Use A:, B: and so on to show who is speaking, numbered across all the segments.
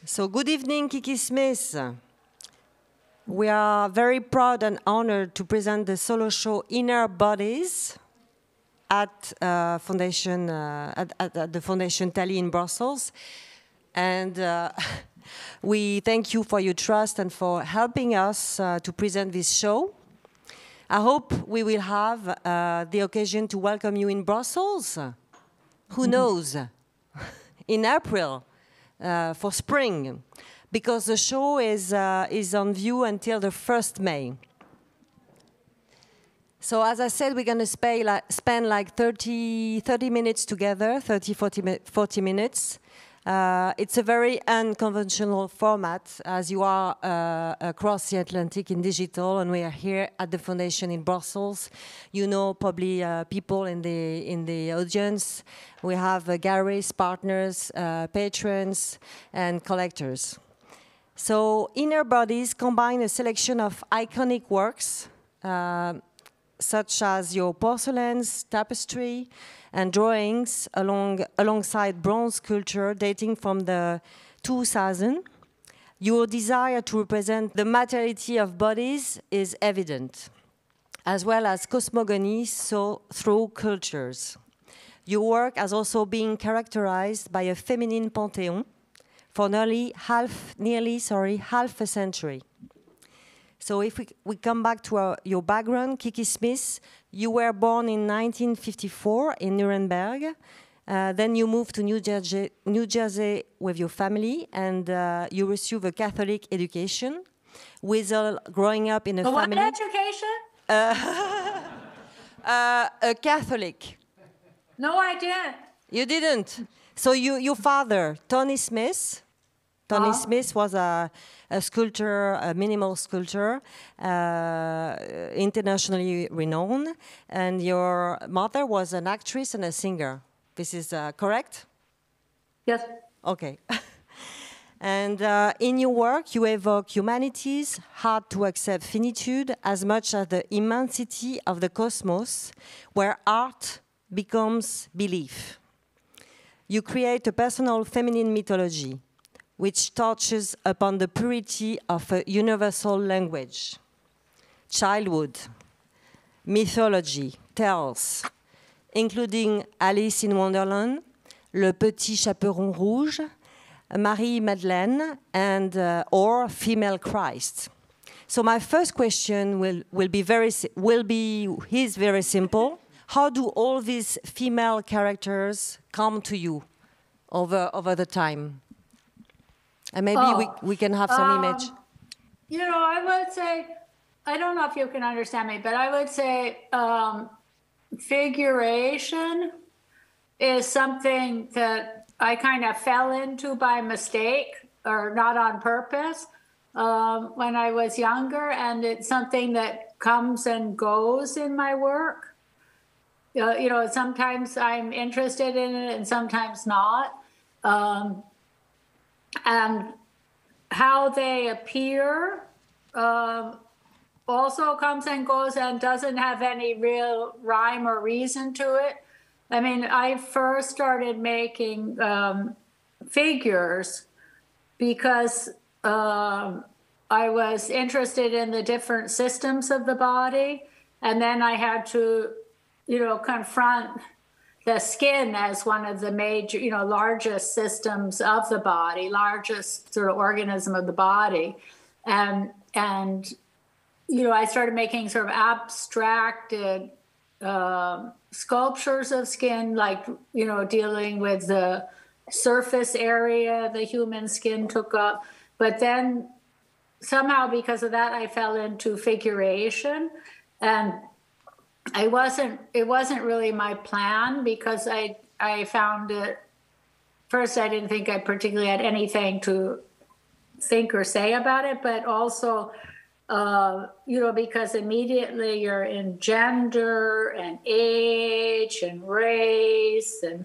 A: So good evening, Kiki Smith. We are very proud and honored to present the solo show Inner Bodies at the Fondation Thalie in Brussels. And we thank you for your trust and for helping us to present this show. I hope we will have the occasion to welcome you in Brussels. Who knows? In April. For spring, because the show is on view until the 1st May. So as I said, we're going to spend like 30 minutes together, 40 minutes. It's a very unconventional format, as you are across the Atlantic in digital, and we are here at the Foundation in Brussels. You know probably people in the audience. We have galleries, partners, patrons, and collectors. So Inner Bodies combine a selection of iconic works, such as your porcelains, tapestry, and drawings alongside bronze sculpture dating from the 2000. Your desire to represent the materiality of bodies is evident, as well as cosmogony through cultures. Your work has also been characterized by a feminine pantheon for nearly half a century. So if we come back to your background, Kiki Smith, you were born in 1954 in Nuremberg. Then you moved to New Jersey with your family, and you received a Catholic education. Growing up in a family.
B: What education?
A: A Catholic.
B: No, I didn't.
A: You didn't. So your father, Tony Smith. Tony Smith was a sculptor, a minimal sculptor, internationally renowned, and your mother was an actress and a singer. This is correct?
B: Yes.
A: Okay. And in your work, you evoke humanity's hard-to-accept finitude as much as the immensity of the cosmos, where art becomes belief. You create a personal feminine mythology, which touches upon the purity of a universal language. Childhood, mythology, tales, including Alice in Wonderland, Le Petit Chaperon Rouge, Marie-Madeleine, and or Female Christ. So my first question is very simple. How do all these female characters come to you over the time? And maybe we can have some image.
B: You know, I would say, I don't know if you can understand me, but I would say figuration is something that I kind of fell into by mistake or not on purpose when I was younger. And it's something that comes and goes in my work. You know, sometimes I'm interested in it and sometimes not. And how they appear also comes and goes and doesn't have any real rhyme or reason to it. I mean, I first started making figures because I was interested in the different systems of the body. And then I had to, you know, confront the skin as one of the major, you know, largest systems of the body, largest sort of organism of the body. And you know, I started making sort of abstracted sculptures of skin, like, you know, dealing with the surface area the human skin took up. But then somehow because of that, I fell into figuration. And it wasn't really my plan because I found it, first I didn't think I particularly had anything to think or say about it, but also, you know, because immediately you're in gender and age and race and,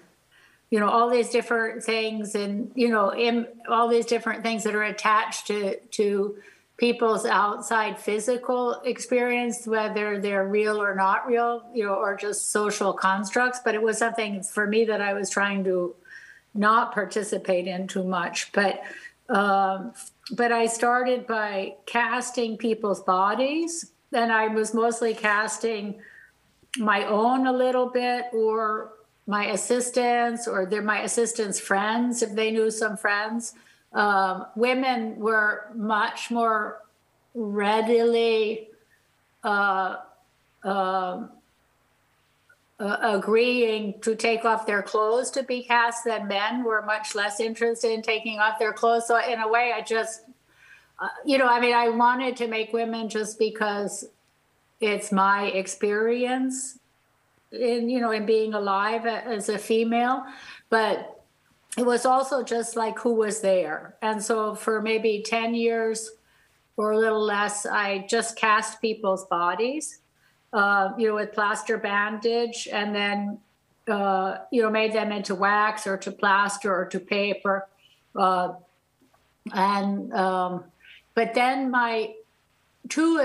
B: you know, all these different things and, you know, all these different things that are attached to people's outside physical experience, whether they're real or not real, you know, or just social constructs. But it was something for me that I was trying to not participate in too much. But But I started by casting people's bodies, and I was mostly casting my own a little bit, or my assistants, or they're my assistants' friends, if they knew some friends. Women were much more readily agreeing to take off their clothes to be cast than men were much less interested in taking off their clothes. So in a way, I just, I wanted to make women just because it's my experience in being alive as a female, but it was also just like who was there. And so for maybe 10 years or a little less, I just cast people's bodies, with plaster bandage, and then, made them into wax or to plaster or to paper. But then my two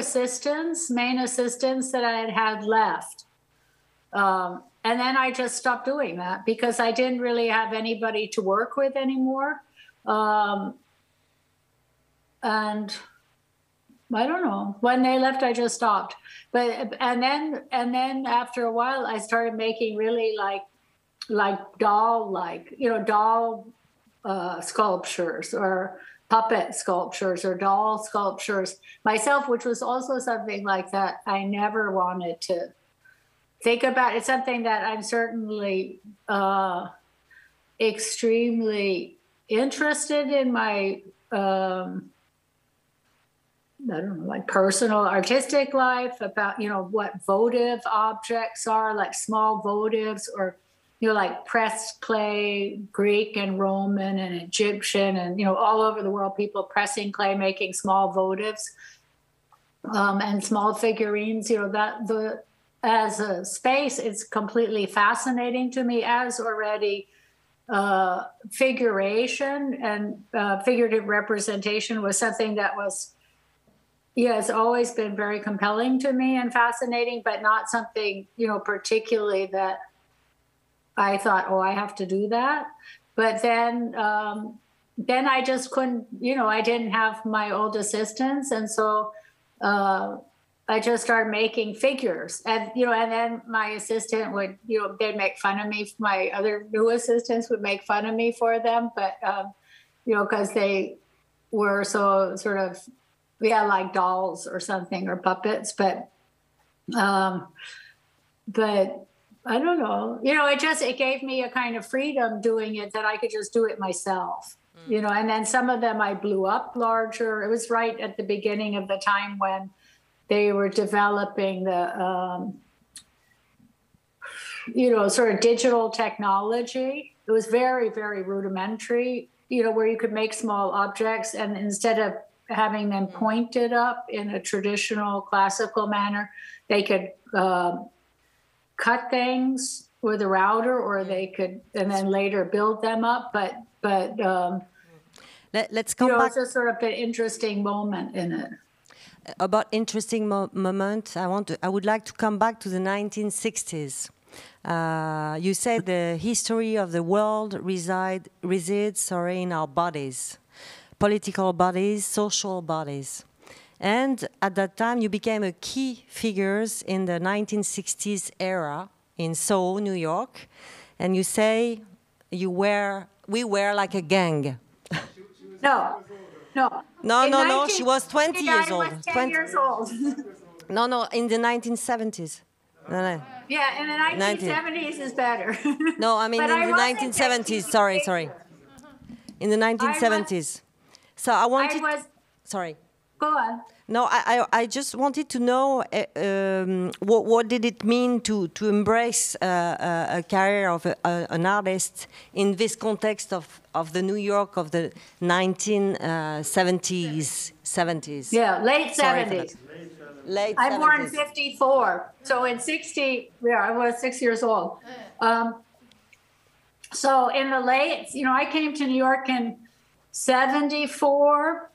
B: main assistants that I had left. And then I just stopped doing that because I didn't really have anybody to work with anymore. And I don't know, when they left, I just stopped. And then after a while, I started making really like doll sculptures, or puppet sculptures, or doll sculptures myself, which was also something like that I never wanted to think about. It's something that I'm certainly extremely interested in my personal artistic life, about what votive objects are, like small votives, or like pressed clay, Greek and Roman and Egyptian, and all over the world, people pressing clay, making small votives, and small figurines. As a space, it's completely fascinating to me, as already figuration and figurative representation was something that has always been very compelling to me and fascinating, but not something, particularly that I thought, oh, I have to do that. But then I just couldn't, I didn't have my old assistants. And so I just started making figures, and then my assistant would, they'd make fun of me. My other new assistants would make fun of me for them, but because they were so sort of, like dolls or something, or puppets. But I don't know, it gave me a kind of freedom doing it, that I could just do it myself, and then some of them I blew up larger. It was right at the beginning of the time when they were developing the, sort of digital technology. It was very, very rudimentary, where you could make small objects, and instead of having them pointed up in a traditional classical manner, they could cut things with a router, or they could, and then later build them up. But
A: let's come back.
B: It's a sort of an interesting moment in it.
A: About interesting moment, I would like to come back to the 1960s. You said the history of the world resides in our bodies, political bodies, social bodies. And at that time, you became a key figures in the 1960s era in Soho, New York. And you say we were like a gang.
B: No.
A: No, she was 20 years old.
B: I was 10 years old.
A: No, in the 1970s. No.
B: Yeah, in the 1970s is better.
A: No, I mean in the 1970s. Sorry. In the 1970s. So I wanted... Sorry.
B: Go on.
A: No, I just wanted to know what did it mean to embrace a career of an artist in this context of the New York of the 1970s, 70s.
B: Yeah, late 70s.
A: Late 70s.
B: I'm born in 54, so in 60, I was 6 years old. So in the late, I came to New York in 74.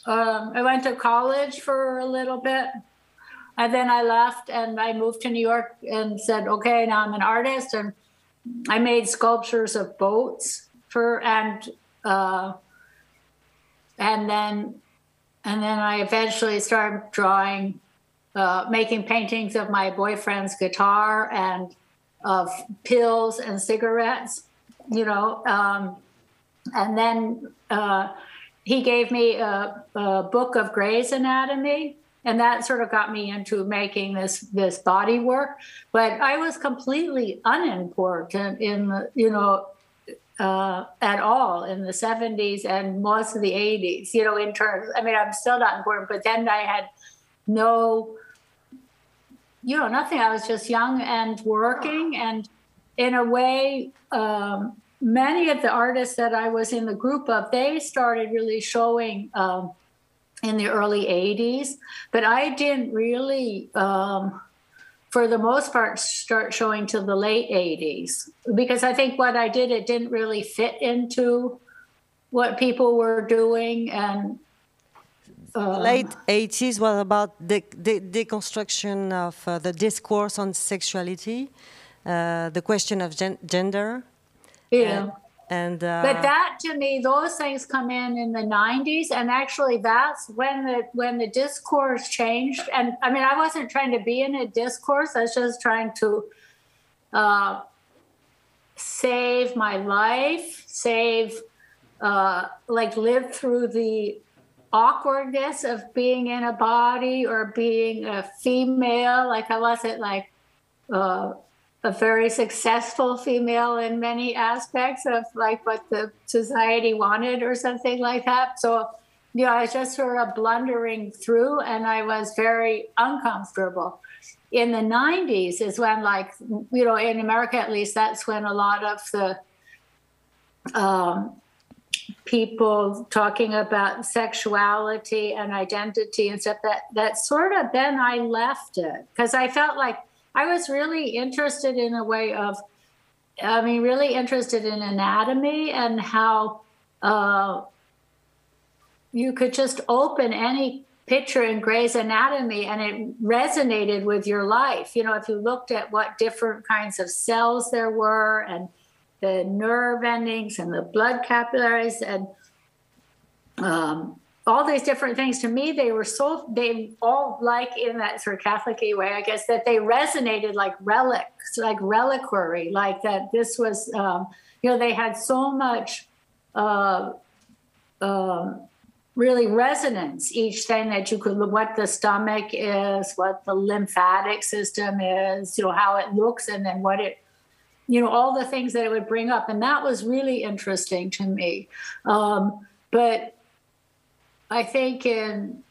B: I went to college for a little bit, and then I left and I moved to New York and said, okay, now I'm an artist. And I made sculptures of boats and then I eventually started drawing, making paintings of my boyfriend's guitar and of pills and cigarettes, you know. And then he gave me a book of Gray's Anatomy, and that sort of got me into making this body work. But I was completely unimportant in the, you know, at all in the 70s and most of the 80s, you know, in terms, I mean, I'm still not important, but then I had no, you know, nothing. I was just young and working. And in a way, many of the artists that I was in the group of, they started really showing in the early 80s, but I didn't really, for the most part, start showing till the late 80s, because I think what I did, it didn't really fit into what people were doing. And
A: late 80s was about the deconstruction of the discourse on sexuality, the question of gender.
B: Yeah.
A: But
B: that, to me, those things come in the 90s, and actually that's when the discourse changed. And I mean, I wasn't trying to be in a discourse. I was just trying to save my life, live through the awkwardness of being in a body or being a female. Like, I wasn't like a very successful female in many aspects of like what the society wanted or something like that. So, you know, I was just sort of blundering through, and I was very uncomfortable. In the 90s is when, like, you know, in America at least, that's when a lot of the people talking about sexuality and identity and stuff, that sort of, then I left it, because I felt like I was really interested in a way of, I mean, really interested in anatomy and how you could just open any picture in Gray's Anatomy and it resonated with your life. You know, if you looked at what different kinds of cells there were and the nerve endings and the blood capillaries and all these different things, to me, they all, like, in that sort of Catholic-y way, I guess, that they resonated like relics, like reliquary, like that this was, you know, they had so much really resonance, each thing that you could, what the stomach is, what the lymphatic system is, you know, how it looks, and then what it, you know, all the things that it would bring up. And that was really interesting to me. But I think in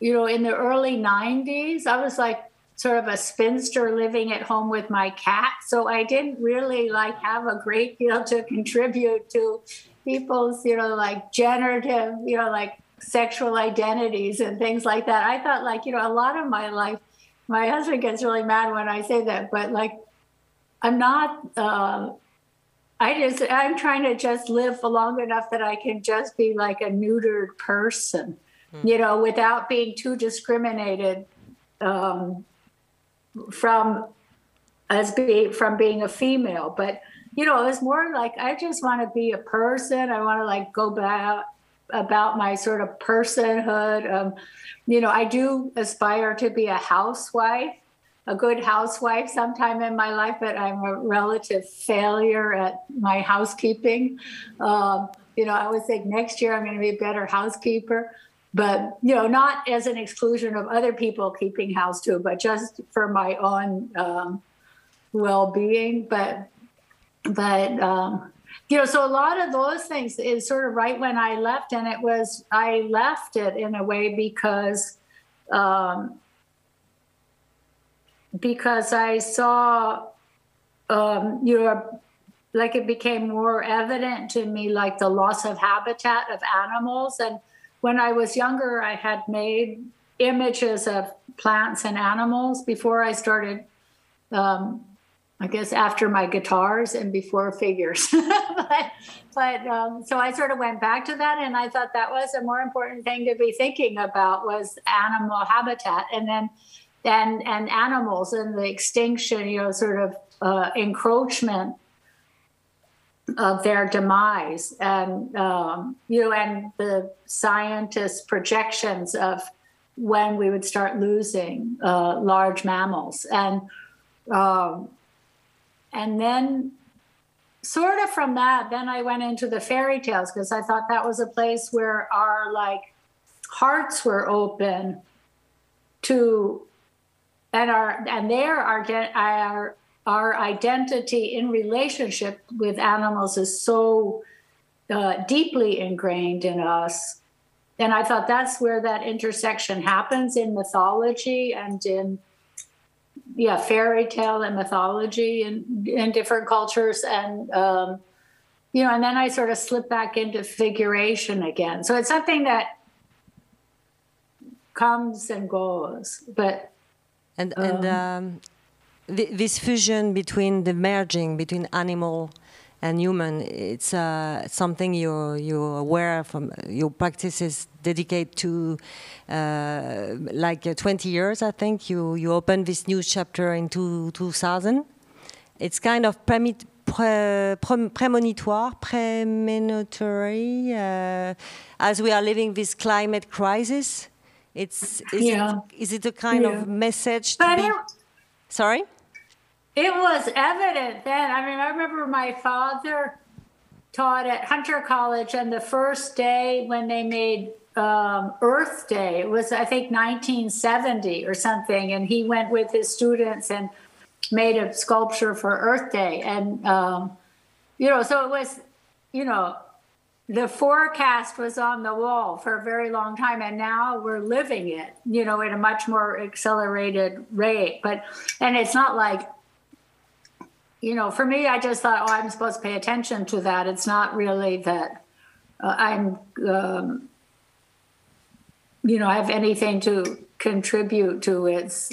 B: the early 90s, I was like sort of a spinster living at home with my cat. So I didn't really like have a great deal to contribute to people's, you know, like generative, you know, like sexual identities and things like that. I thought, like, you know, a lot of my life, my husband gets really mad when I say that, but like, I'm not, I'm trying to just live for long enough that I can just be like a neutered person, you know, without being too discriminated from being a female. But, you know, it was more like, I just want to be a person. I want to like go back about my sort of personhood. You know, I do aspire to be a housewife, a good housewife sometime in my life, but I'm a relative failure at my housekeeping. You know, I always think next year I'm going to be a better housekeeper, but, you know, not as an exclusion of other people keeping house too, but just for my own well-being. But you know, so a lot of those things is sort of right when I left, and I left it in a way because I saw, you know, like it became more evident to me, like the loss of habitat of animals. And when I was younger, I had made images of plants and animals before I started, I guess after my guitars and before figures. but so I sort of went back to that, and I thought that was a more important thing to be thinking about, was animal habitat. And then and animals and the extinction, you know, sort of encroachment of their demise, and and the scientists' projections of when we would start losing large mammals, and then sort of from that, then I went into the fairy tales, because I thought that was a place where our hearts were open to, and our identity in relationship with animals is so deeply ingrained in us. And I thought that's where that intersection happens in mythology and in fairy tale and mythology in different cultures. And and then I sort of slip back into figuration again. So it's something that comes and goes, but
A: this fusion between the merging between animal and human, it's something you're aware from your practices dedicate to 20 years. I think you opened this new chapter in 2000. It's kind of premonitory as we are living this climate crisis. Is it a kind of message to be? Sorry?
B: It was evident then. I mean, I remember my father taught at Hunter College, and the first day when they made Earth Day, it was, I think, 1970 or something, and he went with his students and made a sculpture for Earth Day. And, so it was, the forecast was on the wall for a very long time, and now we're living it, at a much more accelerated rate. And it's not like, for me, I just thought, I'm supposed to pay attention to that. It's not really that I have anything to contribute to its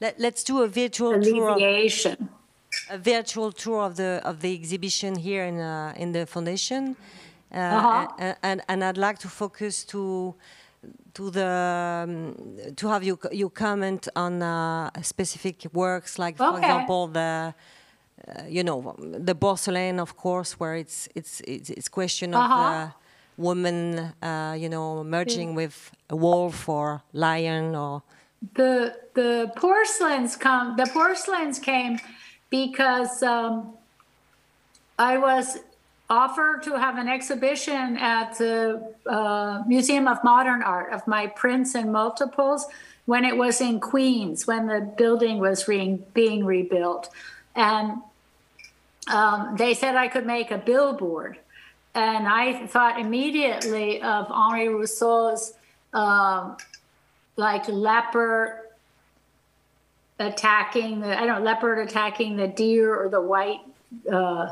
A: Let's do a virtual
B: alleviation.
A: Tour. A virtual tour of the exhibition here in the Fondation, and I'd like to focus to have you comment on specific works, like for example the porcelain, of course, where it's question of the woman merging with a wolf or lion, or
B: the porcelains came because I was offered to have an exhibition at the Museum of Modern Art of my prints and multiples when it was in Queens, when the building was being rebuilt. And they said I could make a billboard. And I thought immediately of Henri Rousseau's leopard attacking the deer, or the white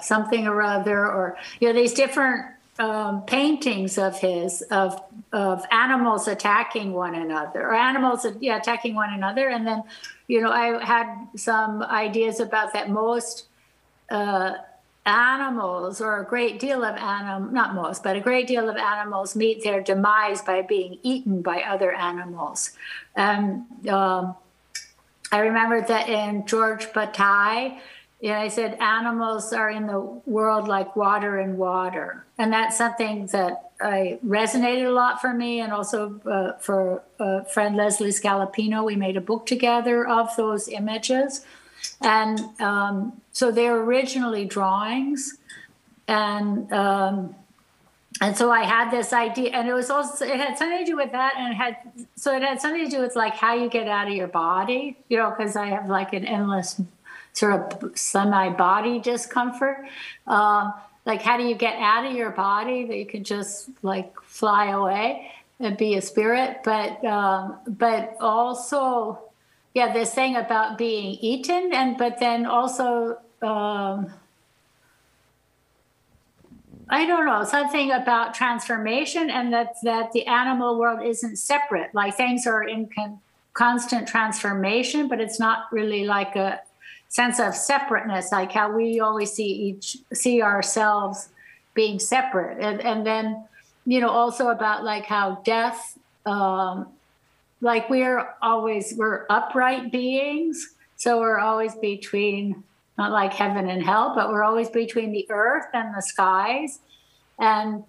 B: something or other, or these different paintings of his of animals attacking one another, or animals attacking one another. And then I had some ideas about that most animals, or a great deal of not most, but a great deal of animals meet their demise by being eaten by other animals. And I remember that in George Bataille, I said animals are in the world like water in water. And that's something that resonated a lot for me, and also for friend Leslie Scalapino. We made a book together of those images. And so they're originally drawings. And so I had this idea, and it had something to do with that, and it had something to do with how you get out of your body, because I have an endless sort of semi-body discomfort. How do you get out of your body that you can just fly away and be a spirit? But also, this thing about being eaten, but then also, I don't know, something about transformation, and that the animal world isn't separate. Things are in constant transformation, but it's not really a sense of separateness, how we always see ourselves being separate. And then, also about how death, we're upright beings, so we're always between not like heaven and hell, but we're always between the earth and the skies. And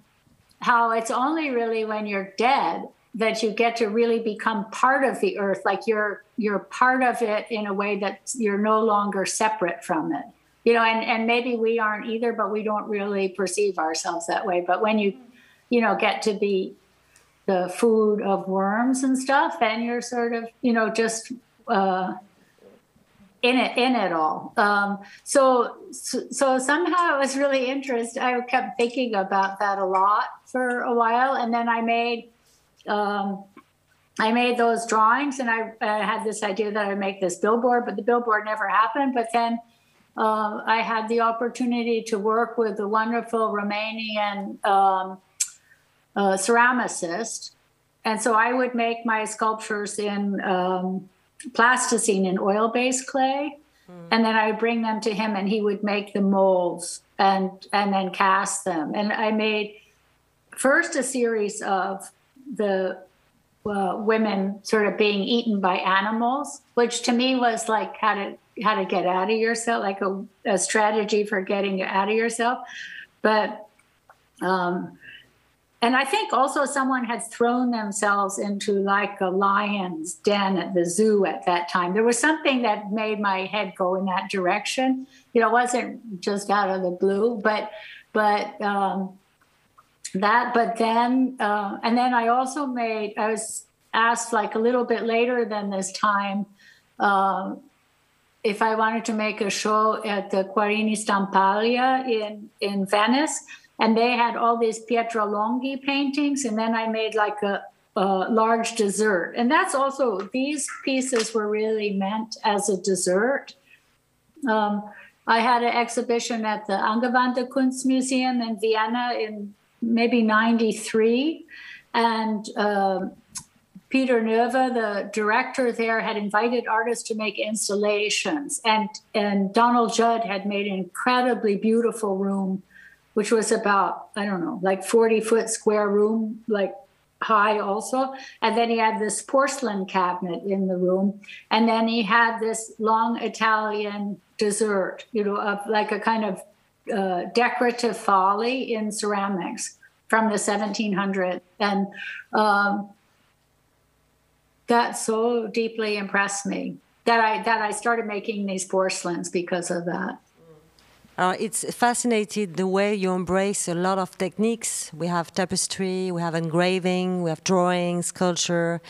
B: how it's only really when you're dead that you get to really become part of the earth, like you're part of it in a way that you're no longer separate from it. You know, and maybe we aren't either, but we don't really perceive ourselves that way. But when you get to be the food of worms and stuff, then you're sort of, just in it all. So somehow it was really interesting. I kept thinking about that a lot for a while, and then I made those drawings, and I had this idea that I would make this billboard, but the billboard never happened. But then I had the opportunity to work with a wonderful Romanian ceramicist, and so I would make my sculptures in plasticine in oil-based clay, and then I would bring them to him, and he would make the molds and then cast them. And I made first a series of the women sort of being eaten by animals, which to me was like how to get out of yourself, like a strategy for getting out of yourself. But and I think also someone had thrown themselves into like a lion's den at the zoo at that time. There was something that made my head go in that direction. It wasn't just out of the blue, but then I also I was asked like a little bit later than this time if I wanted to make a show at the Quarini Stampaglia in Venice. And they had all these Pietro Longhi paintings. And then I made like a large dessert. And that's also, these pieces were really meant as a dessert. I had an exhibition at the Angewandte Kunstmuseum in Vienna in maybe 93. And Peter Neuve, the director there, had invited artists to make installations. And Donald Judd had made an incredibly beautiful room, which was about, I don't know, like 40-foot square room, like high also. And then he had this porcelain cabinet in the room. And then he had this long Italian dessert, of like a kind of decorative Thalie in ceramics from the 1700s. And that so deeply impressed me that I started making these porcelains because of that.
A: It's fascinating the way you embrace a lot of techniques. We have tapestry, we have engraving, we have drawing, sculpture.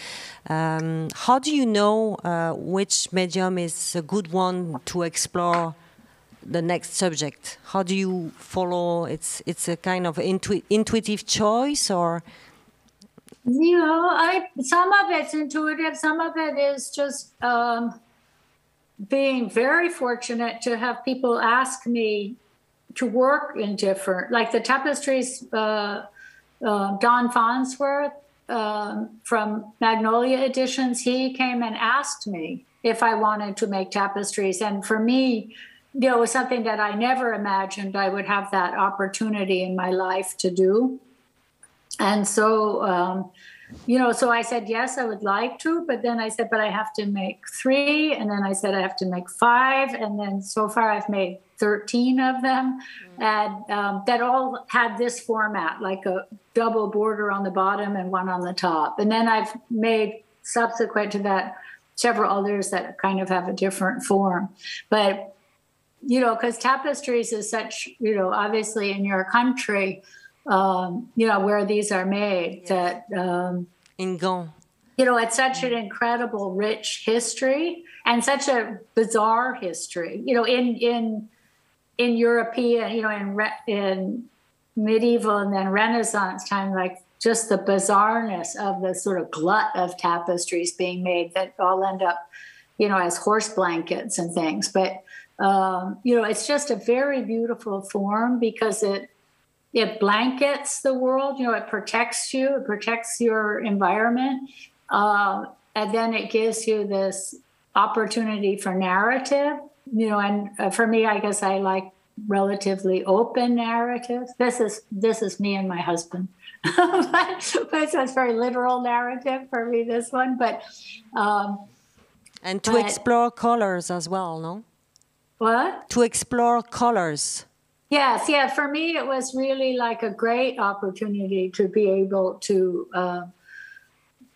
A: How do you know which medium is a good one to explore the next subject? How do you follow? It's a kind of intuitive choice, or?
B: Some of it's intuitive, some of it is just being very fortunate to have people ask me to work in different, like the tapestries, Don Farnsworth from Magnolia Editions, he came and asked me if I wanted to make tapestries. And for me, it was something that I never imagined I would have that opportunity in my life to do. And so, so I said, yes, I would like to, but then I said, but I have to make 3. And then I said, I have to make 5. And then so far I've made 13 of them. And that all had this format, like a double border on the bottom and one on the top. And then I've made subsequent to that several others that kind of have a different form. But, because tapestries is such, obviously in your country, where these are made, yes. That
A: in Gand,
B: it's such an incredible, rich history and such a bizarre history. In European, in medieval and then Renaissance time, like just the bizarreness of the sort of glut of tapestries being made that all end up, as horse blankets and things. But it's just a very beautiful form because it blankets the world, it protects you, it protects your environment. And then it gives you this opportunity for narrative, and for me, I guess I like relatively open narratives. This is me and my husband. but so it's very literal narrative for me, this one. But
A: and to explore colors as well, no?
B: What?
A: To explore colors.
B: Yes, yeah. For me, it was really like a great opportunity to be able to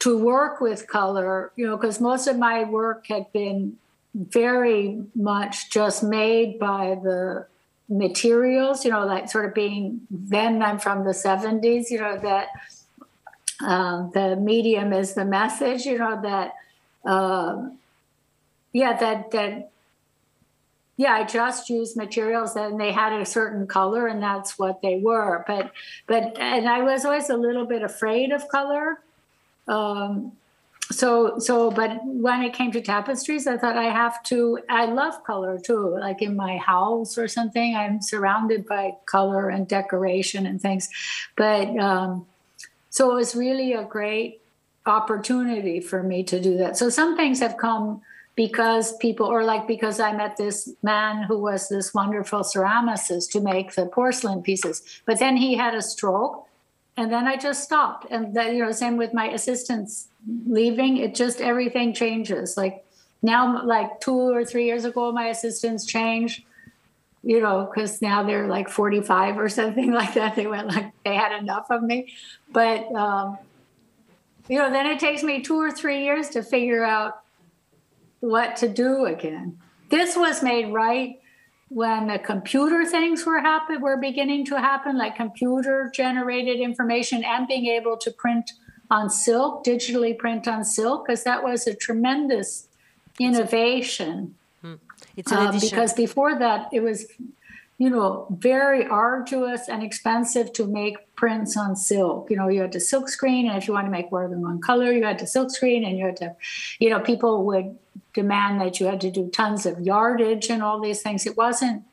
B: work with color, because most of my work had been very much just made by the materials, like sort of being, then I'm from the 70s, that the medium is the message, that, I just used materials and they had a certain color and that's what they were. But I was always a little bit afraid of color. But when it came to tapestries, I thought I love color too. Like in my house or something, I'm surrounded by color and decoration and things. But, so it was really a great opportunity for me to do that. So some things have come because because I met this man who was this wonderful ceramicist to make the porcelain pieces. But then he had a stroke and then I just stopped. And that, same with my assistants leaving, everything changes. Like now, like 2 or 3 years ago, my assistants changed, because now they're like 45 or something like that. They had enough of me. But, then it takes me 2 or 3 years to figure out what to do again. This was made right when the computer things were beginning to happen, like computer generated information and being able to print on silk, digitally print on silk, because that was a tremendous innovation.
A: It's an addition.
B: Because before that, it was, very arduous and expensive to make prints on silk. You had to silk screen, and if you want to make more than one color, you had to silk screen, and you had to, people would demand that you had to do tons of yardage and all these things. It wasn't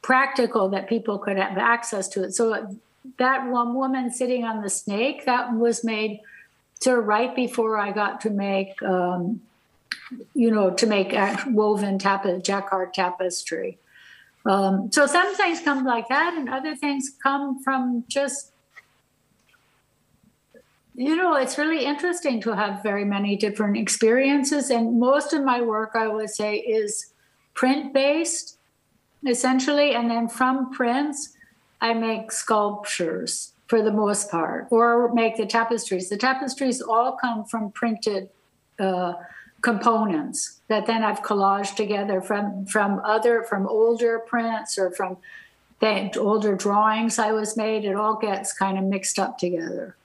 B: practical that people could have access to it. So that one woman sitting on the snake, that was made sort of right before I got to make, woven jacquard tapestry. So some things come like that, and other things come from just, it's really interesting to have very many different experiences. And most of my work, I would say, is print-based, essentially. And then from prints, I make sculptures for the most part, or make the tapestries. The tapestries all come from printed components that then I've collaged together from older prints or from the older drawings I was made. It all gets kind of mixed up together.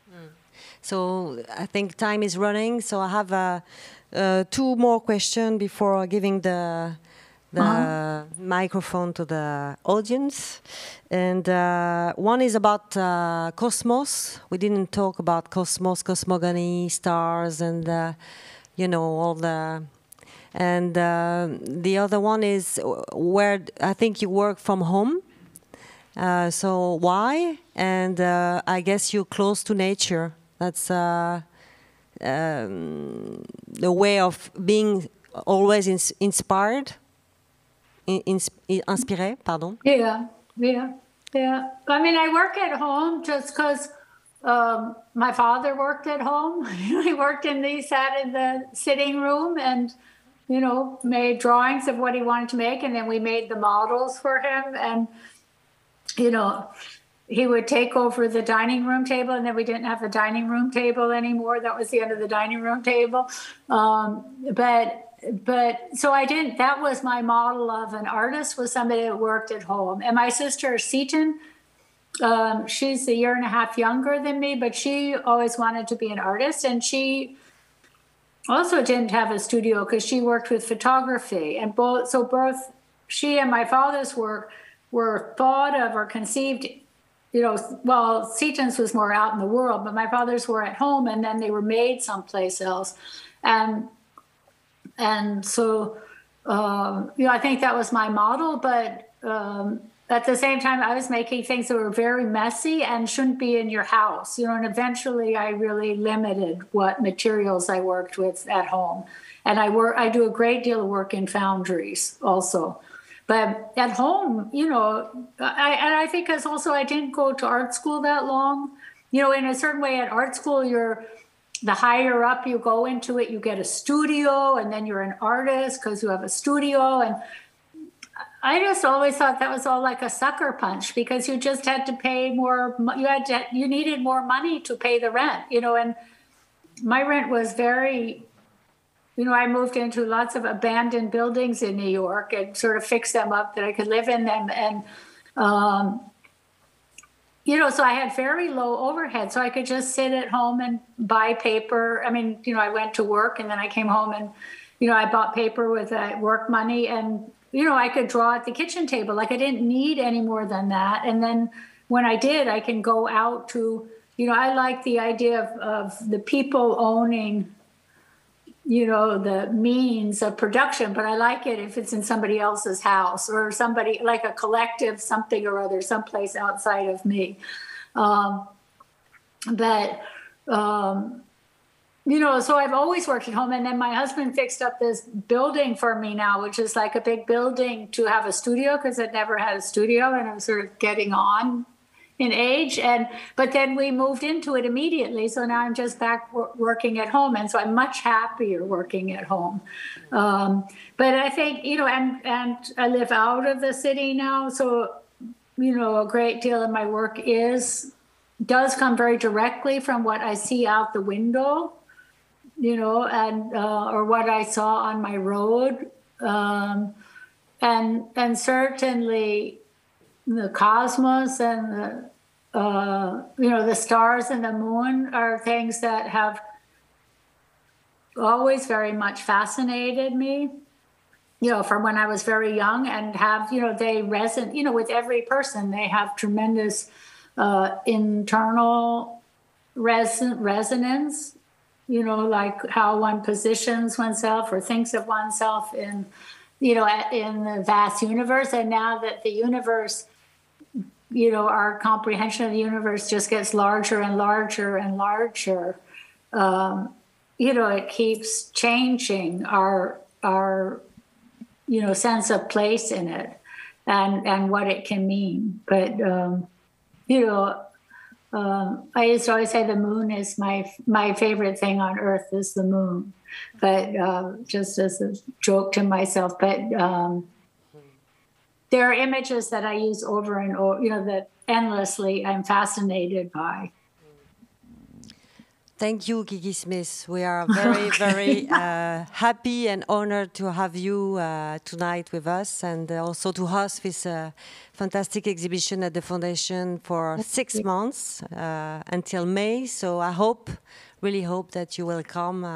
A: So I think time is running. So I have 2 more questions before giving the microphone to the audience. And one is about cosmos. We didn't talk about cosmos, cosmogony, stars, and all the. And the other one is where I think you work from home. So why? And I guess you're close to nature. That's the way of being always inspired. Inspiré, pardon.
B: Yeah. I mean, I work at home just because my father worked at home. He sat in the sitting room and, made drawings of what he wanted to make. And then we made the models for him. And, he would take over the dining room table, and then we didn't have a dining room table anymore. That was the end of the dining room table. But so that was my model of an artist, was somebody that worked at home. And my sister, Seaton, she's a year and a half younger than me, but she always wanted to be an artist. And she also didn't have a studio because she worked with photography. And both she and my father's work were thought of or conceived, Seaton's was more out in the world, but my father's were at home, and then they were made someplace else. And so, I think that was my model, but at the same time, I was making things that were very messy and shouldn't be in your house, and eventually I really limited what materials I worked with at home. And I do a great deal of work in foundries also. But at home, I think because also I didn't go to art school that long. In a certain way at art school, the higher up you go into it, you get a studio, and then you're an artist because you have a studio. I just always thought that was all like a sucker punch because you just had to pay more. You needed more money to pay the rent, and my rent was very, I moved into lots of abandoned buildings in New York and sort of fixed them up that I could live in them. And, so I had very low overhead. So I could just sit at home and buy paper. I mean, I went to work and then I came home and, I bought paper with work money and, I could draw at the kitchen table. Like I didn't need any more than that. And then when I did, I can go out to, I like the idea of the people owning, the means of production, but I like it if it's in somebody else's house or somebody like a collective something or other, someplace outside of me. So I've always worked at home. And then my husband fixed up this building for me now, which is like a big building to have a studio because I'd never had a studio and I'm sort of getting on in age. But then we moved into it immediately. So now I'm just back working at home. And so I'm much happier working at home. But I think, and I live out of the city now. So, a great deal of my work does come very directly from what I see out the window, or what I saw on my road. And certainly the cosmos and the stars and the moon are things that have always very much fascinated me, from when I was very young and have, they resonate, with every person, they have tremendous internal resonance, like how one positions oneself or thinks of oneself in the vast universe. And now that the universe, our comprehension of the universe just gets larger and larger and larger, it keeps changing our sense of place in it and what it can mean. But, I used to always say the moon is my favorite thing on earth is the moon, but just as a joke to myself. But there are images that I use over and over, that endlessly I'm fascinated by.
A: Thank you, Kiki Smith. We are very, very happy and honored to have you tonight with us and also to host this fantastic exhibition at the Foundation for 6 months until May. So I really hope that you will come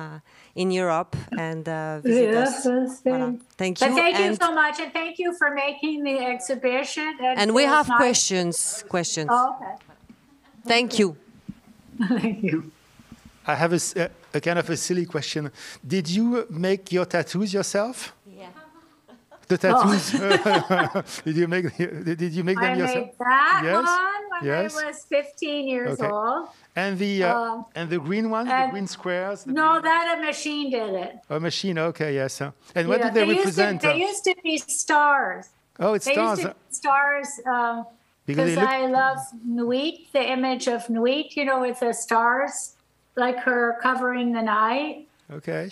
A: in Europe and visit us. Voilà. Thank you.
B: But thank you so much, and thank you for making the exhibition.
A: And we have questions.
B: Oh, okay.
A: Thank you.
B: Thank you.
C: I have a kind of a silly question. Did you make your tattoos yourself?
A: Yeah.
C: The tattoos. Oh. Did you make them yourself?
B: I made that one when I was 15 years old.
C: And the green ones, the green squares?
B: No, that a machine did it.
C: A machine, okay, yes. And what did they represent?
B: They used to be stars.
C: Oh, it's stars.
B: Used to be stars. Because I love Nuit, the image of Nuit, with the stars, like her covering the night.
C: Okay.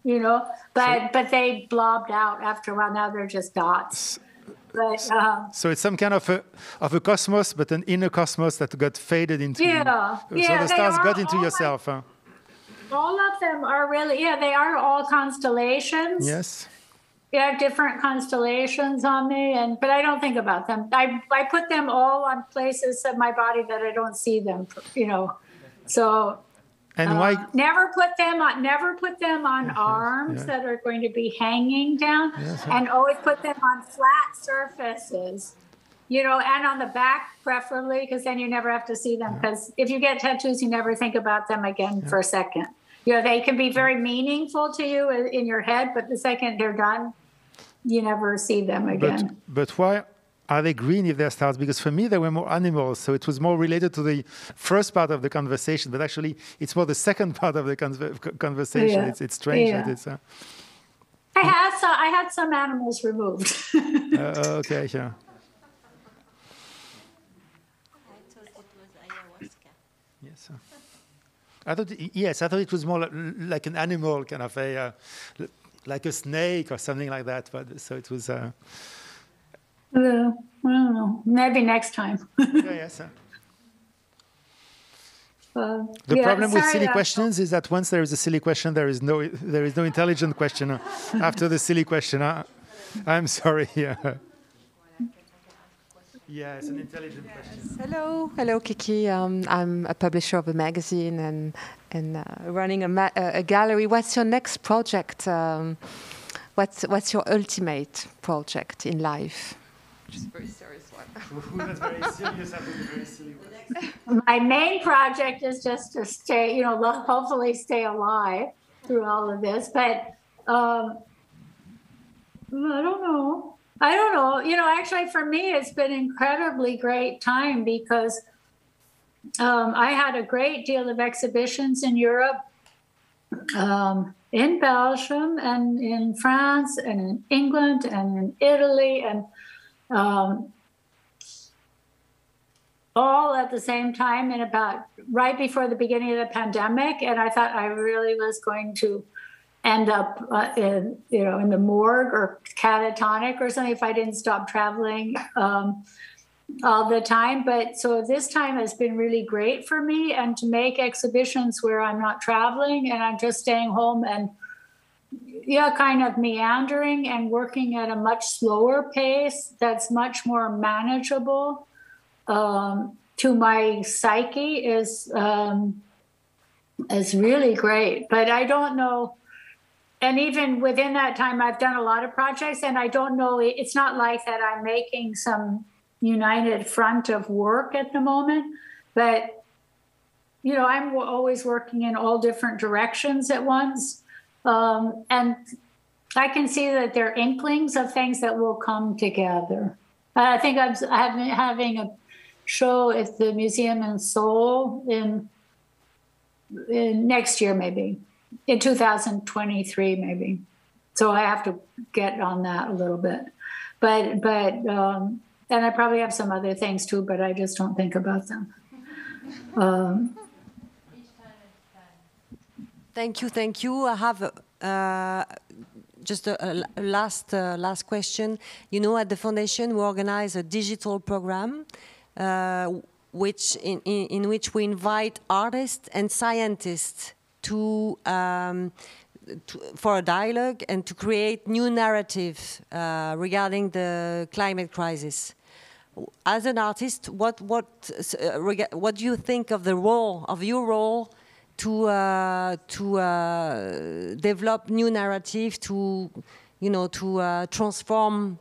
B: But they blobbed out after a while. Now they're just dots. But,
C: so it's some kind of a cosmos, but an inner cosmos that got faded into you. So the stars got into yourself. Huh?
B: All of them are really, they are all constellations.
C: Yes.
B: I have different constellations on me, but I don't think about them. I put them all on places of my body that I don't see them, So
C: and why
B: never put them on arms that are going to be hanging down, and always put them on flat surfaces, and on the back preferably, because then you never have to see them. Because if you get tattoos, you never think about them again for a second. They can be very meaningful to you in your head, but the second they're done, you never see them again.
C: But why are they green if they're stars? Because for me, they were more animals. So it was more related to the first part of the conversation. But actually, it's more the second part of the conversation. Yeah. It's strange.
B: Yeah.
C: That it's,
B: I had some animals removed.
C: Okay, yeah.
A: I thought it was ayahuasca.
C: Yes. I thought it was more like an animal, kind of like a snake or something like that. But so it was.
B: I don't know. Maybe next time.
C: Yes. The problem with silly questions is that once there is a silly question, there is no intelligent question after the silly question. I'm sorry. Yeah, it's an intelligent question.
D: Hello, Kiki. I'm a publisher of a magazine and running a gallery. What's your next project? What's your ultimate project in life? Which is a very serious one.
C: That's very serious. That was a very silly one.
B: My main project is just to stay, hopefully stay alive through all of this. But I don't know. Actually, for me, it's been an incredibly great time because I had a great deal of exhibitions in Europe, in Belgium and in France and in England and in Italy and all at the same time and about right before the beginning of the pandemic. And I thought I really was going to end up in the morgue or catatonic or something if I didn't stop traveling all the time. But so this time has been really great for me, and to make exhibitions where I'm not traveling and I'm just staying home and kind of meandering and working at a much slower pace that's much more manageable to my psyche is really great. But I don't know. And even within that time, I've done a lot of projects, and I don't know, it's not like that I'm making some united front of work at the moment, but, I'm always working in all different directions at once. And I can see that there are inklings of things that will come together. I think I'm having a show at the museum in Seoul in next year, maybe. In 2023, maybe. So I have to get on that a little bit. But and I probably have some other things too, but I just don't think about them.
A: Thank you. I have just a last question. At the Foundation, we organize a digital program in which we invite artists and scientists for a dialogue and to create new narratives regarding the climate crisis. As an artist, what do you think of your role to develop new narrative, to transform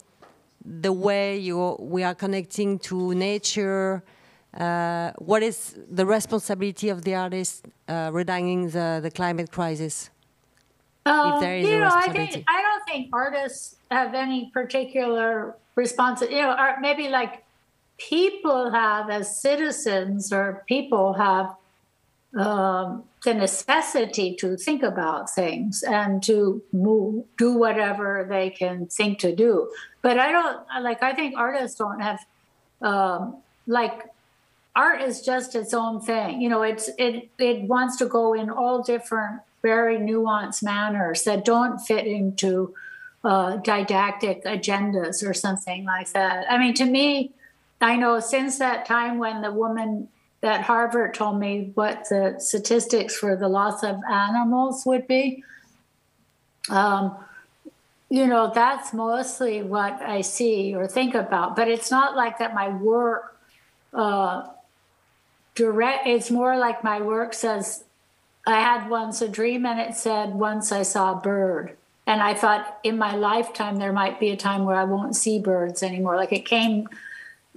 A: the way we are connecting to nature? What is the responsibility of the artist regarding the climate crisis? If there is a responsibility.
B: I don't think artists have any particular responsibility. Maybe like people have, as citizens, or people have the necessity to think about things and to do whatever they can think to do. But I think artists don't have art is just its own thing. It wants to go in all different, very nuanced manners that don't fit into didactic agendas or something like that. I mean, to me, I know since that time when the woman at Harvard told me what the statistics for the loss of animals would be, that's mostly what I see or think about. But it's not like that my work it's more like my work says, I had once a dream and it said, once I saw a bird. And I thought in my lifetime, there might be a time where I won't see birds anymore. Like it came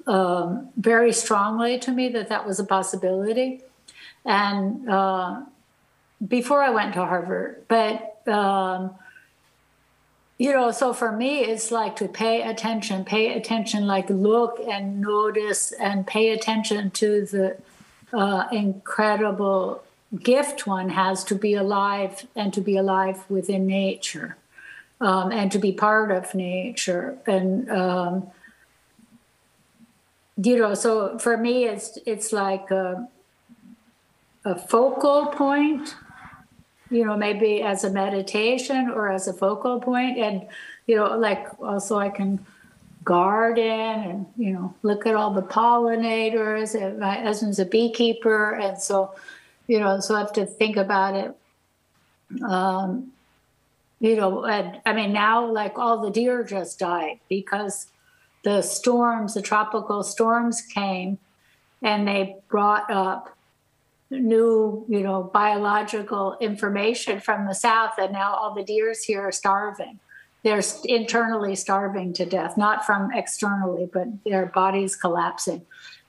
B: very strongly to me that was a possibility. And before I went to Harvard, but, so for me, it's like to pay attention, like look and notice and pay attention to the incredible gift one has to be alive and to be alive within nature and to be part of nature. And, so for me, it's like a focal point maybe as a meditation or as a focal point. And, like also I can garden and, look at all the pollinators. And my husband's a beekeeper. And so, so I have to think about it. And I mean, now like all the deer just died because the tropical storms came and they brought up new, biological information from the south. And now all the deers here are starving. They're internally starving to death, not from externally, but their bodies collapsing.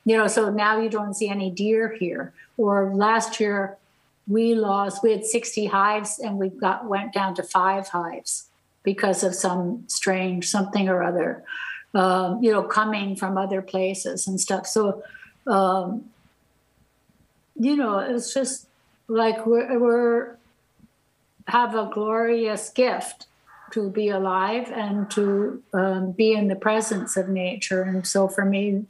B: So now you don't see any deer here. Or last year we had 60 hives and went down to 5 hives because of something or other, coming from other places and stuff. So, it's just like we're have a glorious gift to be alive and to be in the presence of nature. And so for me,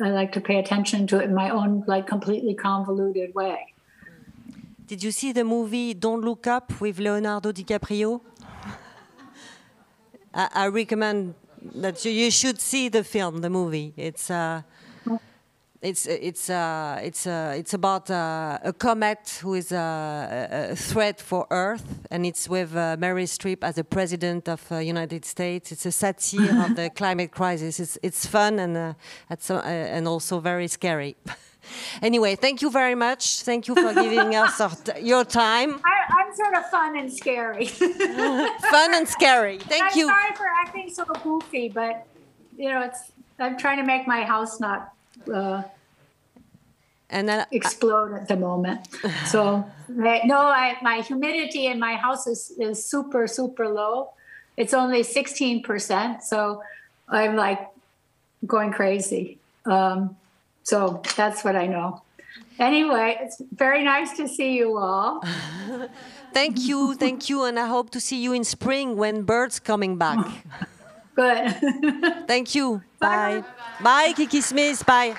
B: I like to pay attention to it in my own, like, completely convoluted way.
A: Did you see the movie Don't Look Up with Leonardo DiCaprio? I recommend that you should see the movie. It's about a comet who is a threat for Earth, and it's with Meryl Streep as the president of United States. It's a satire of the climate crisis. It's fun and also very scary. Anyway, thank you very much. Thank you for giving us your time.
B: I'm sort of fun and scary.
A: Fun and scary. Thank you.
B: I'm sorry for acting so goofy, but I'm trying to make my house not explode at the moment. So my humidity in my house is super, super low. It's only 16%. So I'm like going crazy. So that's what I know. Anyway, it's very nice to see you all.
A: Thank you, and I hope to see you in spring when birds coming back.
B: Good.
A: Thank you.
B: Bye.
A: Bye, Kiki Smith. Bye.